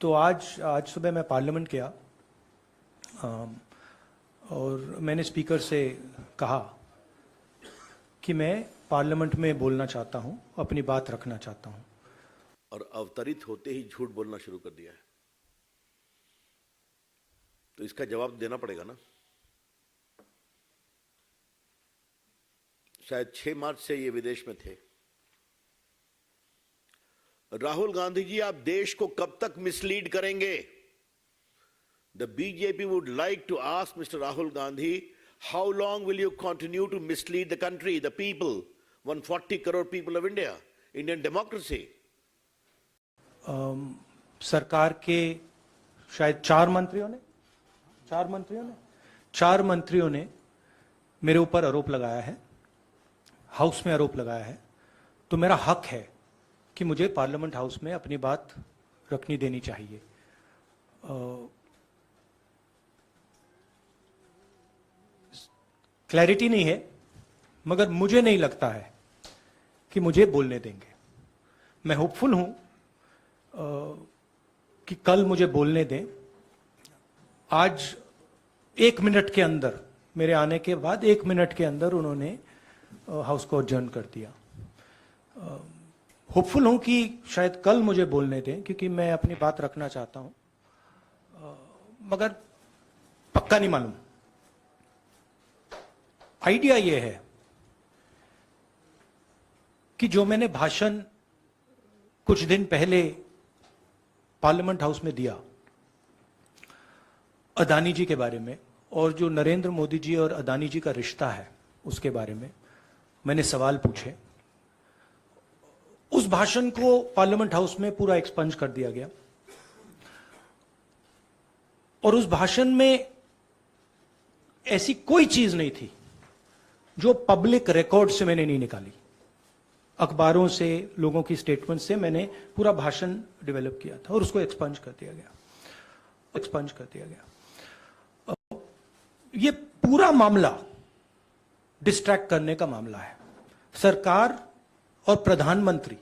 तो आज सुबह मैं पार्लियामेंट गया और मैंने स्पीकर से कहा कि मैं पार्लियामेंट में बोलना चाहता हूं, अपनी बात रखना चाहता हूं। और अवतरित होते ही झूठ बोलना शुरू कर दिया है, तो इसका जवाब देना पड़ेगा ना। शायद 6 मार्च से ये विदेश में थे। राहुल गांधी जी, आप देश को कब तक मिसलीड करेंगे? The BJP would like to ask Mr. Rahul Gandhi, how long will you continue to mislead the country, the people, 140 crore people of India, Indian democracy? सरकार के शायद 4 मंत्रियों ने मेरे ऊपर आरोप लगाया है, हाउस में आरोप लगाया है। तो मेरा हक है कि मुझे पार्लियामेंट हाउस में अपनी बात रखनी देनी चाहिए। क्लैरिटी नहीं है, मगर मुझे नहीं लगता है कि मुझे बोलने देंगे। मैं होपफुल हूं कि कल मुझे बोलने दें। आज 1 मिनट के अंदर, मेरे आने के बाद 1 मिनट के अंदर उन्होंने हाउस को अडजर्न कर दिया। होपफुल हूं कि शायद कल मुझे बोलने दें, क्योंकि मैं अपनी बात रखना चाहता हूं, मगर पक्का नहीं मालूम। आइडिया यह है कि जो मैंने भाषण कुछ दिन पहले पार्लियामेंट हाउस में दिया अदानी जी के बारे में, और जो नरेंद्र मोदी जी और अदानी जी का रिश्ता है उसके बारे में मैंने सवाल पूछे। उस भाषण को पार्लियामेंट हाउस में पूरा एक्सपंज कर दिया गया, और उस भाषण में ऐसी कोई चीज नहीं थी जो पब्लिक रिकॉर्ड से मैंने नहीं निकाली। अखबारों से, लोगों की स्टेटमेंट से मैंने पूरा भाषण डेवलप किया था और उसको एक्सपंज कर दिया गया। ये पूरा मामला डिस्ट्रैक्ट करने का मामला है। सरकार और प्रधानमंत्री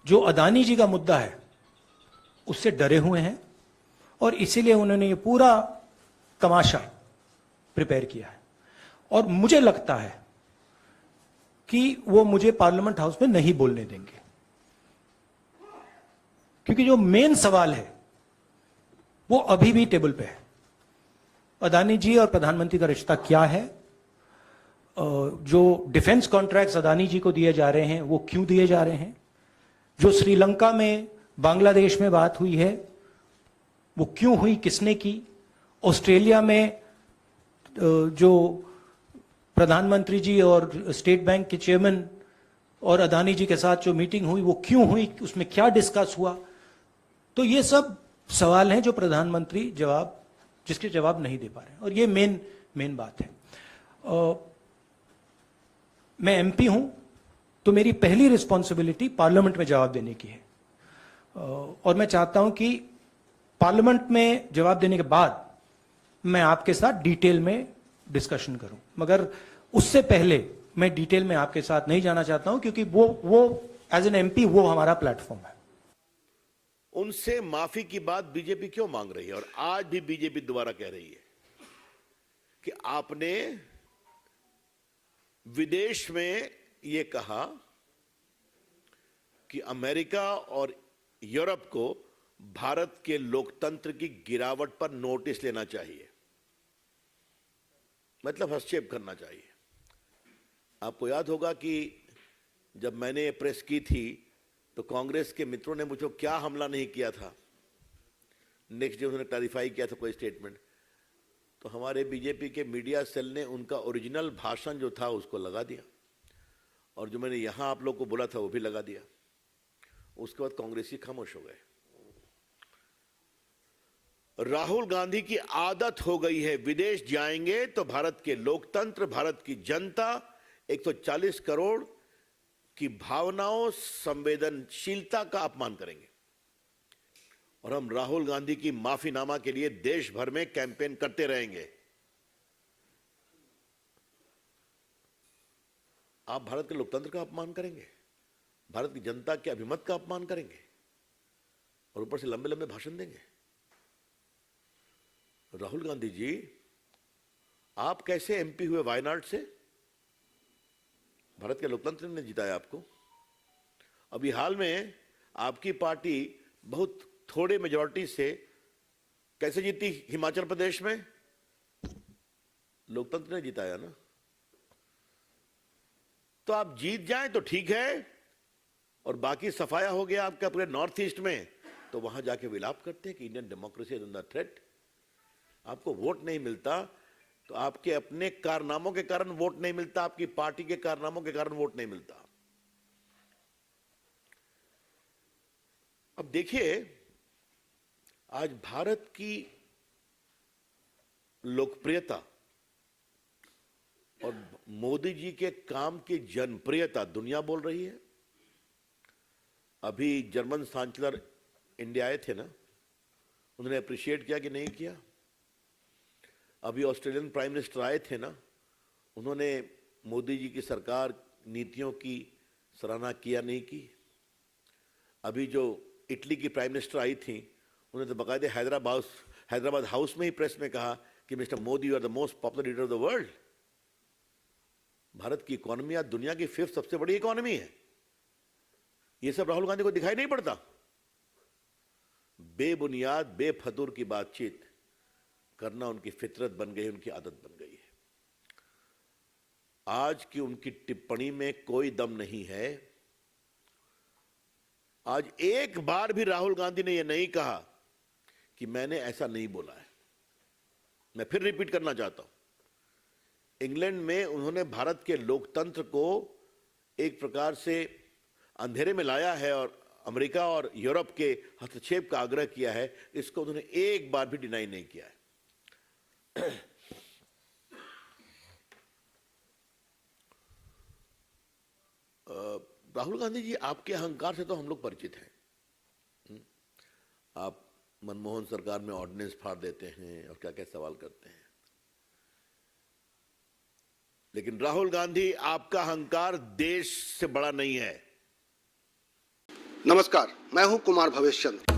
जो अदानी जी का मुद्दा है उससे डरे हुए हैं, और इसीलिए उन्होंने ये पूरा तमाशा प्रिपेयर किया है। और मुझे लगता है कि वो मुझे पार्लियामेंट हाउस में नहीं बोलने देंगे, क्योंकि जो मेन सवाल है वो अभी भी टेबल पे है। अदानी जी और प्रधानमंत्री का रिश्ता क्या है? जो डिफेंस कॉन्ट्रैक्ट्स अदानी जी को दिए जा रहे हैं वो क्यों दिए जा रहे हैं? जो श्रीलंका में, बांग्लादेश में बात हुई है वो क्यों हुई, किसने की? ऑस्ट्रेलिया में जो प्रधानमंत्री जी और स्टेट बैंक के चेयरमैन और अदानी जी के साथ जो मीटिंग हुई वो क्यों हुई, उसमें क्या डिस्कस हुआ? तो ये सब सवाल हैं जो प्रधानमंत्री जिसके जवाब नहीं दे पा रहे हैं, और ये मेन बात है। मैं एमपी हूं, तो मेरी पहली रिस्पॉन्सिबिलिटी पार्लियामेंट में जवाब देने की है, और मैं चाहता हूं कि पार्लियामेंट में जवाब देने के बाद मैं आपके साथ डिटेल में डिस्कशन करूं। मगर उससे पहले मैं डिटेल में आपके साथ नहीं जाना चाहता हूं, क्योंकि वो एज एन एमपी वो हमारा प्लेटफॉर्म है। उनसे माफी की बात बीजेपी क्यों मांग रही है? और आज भी बीजेपी दोबारा कह रही है कि आपने विदेश में यह कहा कि अमेरिका और यूरोप को भारत के लोकतंत्र की गिरावट पर नोटिस लेना चाहिए, मतलब हस्तक्षेप करना चाहिए। आपको याद होगा कि जब मैंने ये प्रेस की थी तो कांग्रेस के मित्रों ने मुझे क्या हमला नहीं किया था। नेक्स्ट डे उन्होंने क्लैरिफाई किया था कोई स्टेटमेंट, तो हमारे बीजेपी के मीडिया सेल ने उनका ओरिजिनल भाषण जो था उसको लगा दिया, और जो मैंने यहां आप लोग को बोला था वो भी लगा दिया। उसके बाद कांग्रेसी खामोश हो गए। राहुल गांधी की आदत हो गई है, विदेश जाएंगे तो भारत के लोकतंत्र, भारत की जनता, 140 करोड़ की भावनाओं, संवेदनशीलता का अपमान करेंगे। और हम राहुल गांधी की माफीनामा के लिए देश भर में कैंपेन करते रहेंगे। आप भारत के लोकतंत्र का अपमान करेंगे, भारत की जनता के अभिमत का अपमान करेंगे और ऊपर से लंबे लंबे भाषण देंगे। राहुल गांधी जी, आप कैसे एमपी हुए वायनाड से? भारत के लोकतंत्र ने जिताया आपको। अभी हाल में आपकी पार्टी बहुत थोड़े मेजॉरिटी से कैसे जीती हिमाचल प्रदेश में? लोकतंत्र ने जिताया ना। तो आप जीत जाएं तो ठीक है, और बाकी सफाया हो गया आपका पूरे नॉर्थ ईस्ट में, तो वहां जाके विलाप करते हैं कि Indian democracy is under threat. आपको वोट नहीं मिलता तो आपके अपने कारनामों के कारण वोट नहीं मिलता, आपकी पार्टी के कारनामों के कारण वोट नहीं मिलता। अब देखिए, आज भारत की लोकप्रियता और मोदी जी के काम की जनप्रियता दुनिया बोल रही है। अभी जर्मन चांसलर इंडिया आए थे ना, उन्होंने अप्रिशिएट किया कि नहीं किया? अभी ऑस्ट्रेलियन प्राइम मिनिस्टर आए थे ना, उन्होंने मोदी जी की सरकार नीतियों की सराहना किया नहीं की? अभी जो इटली की प्राइम मिनिस्टर आई थी, उन्होंने तो बाकायदे हैदराबाद हाउस में ही प्रेस में कहा कि mister Modi you are the most popular leader of the world. Bharat की इकोनॉमी आज दुनिया की 5th सबसे बड़ी इकोनॉमी है। ये सब राहुल गांधी को दिखाई नहीं पड़ता? बेबुनियाद बेफतूर की बातचीत करना उनकी फितरत बन गई, उनकी आदत बन गई है। आज की उनकी टिप्पणी में कोई दम नहीं है। आज एक बार भी राहुल गांधी ने यह नहीं कहा कि मैंने ऐसा नहीं बोला है। मैं फिर रिपीट करना चाहता हूं, इंग्लैंड में उन्होंने भारत के लोकतंत्र को एक प्रकार से अंधेरे में लाया है और अमेरिका और यूरोप के हस्तक्षेप का आग्रह किया है। इसको उन्होंने एक बार भी डिनाई नहीं किया है। राहुल गांधी जी, आपके अहंकार से तो हम लोग परिचित हैं। आप मनमोहन सरकार में ऑर्डिनेंस फाड़ देते हैं और क्या क्या सवाल करते हैं, लेकिन राहुल गांधी, आपका अहंकार देश से बड़ा नहीं है। नमस्कार, मैं हूं कुमार भवेश चंद्र।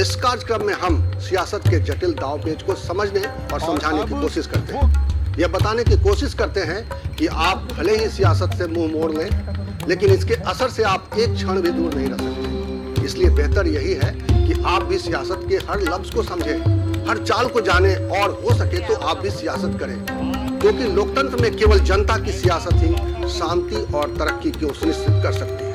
इस कार्यक्रम में हम सियासत के जटिल दांवपेच को समझने और समझाने की कोशिश करते हैं। यह बताने की कोशिश करते हैं कि आप भले ही सियासत से मुंह मोड़ लें, लेकिन इसके असर से आप एक क्षण भी दूर नहीं रह सकते। इसलिए बेहतर यही है कि आप भी सियासत के हर लफ्ज को समझें, हर चाल को जाने, और हो सके तो आप भी सियासत करें, क्योंकि लोकतंत्र में केवल जनता की सियासत ही शांति और तरक्की को सुनिश्चित कर सकती है।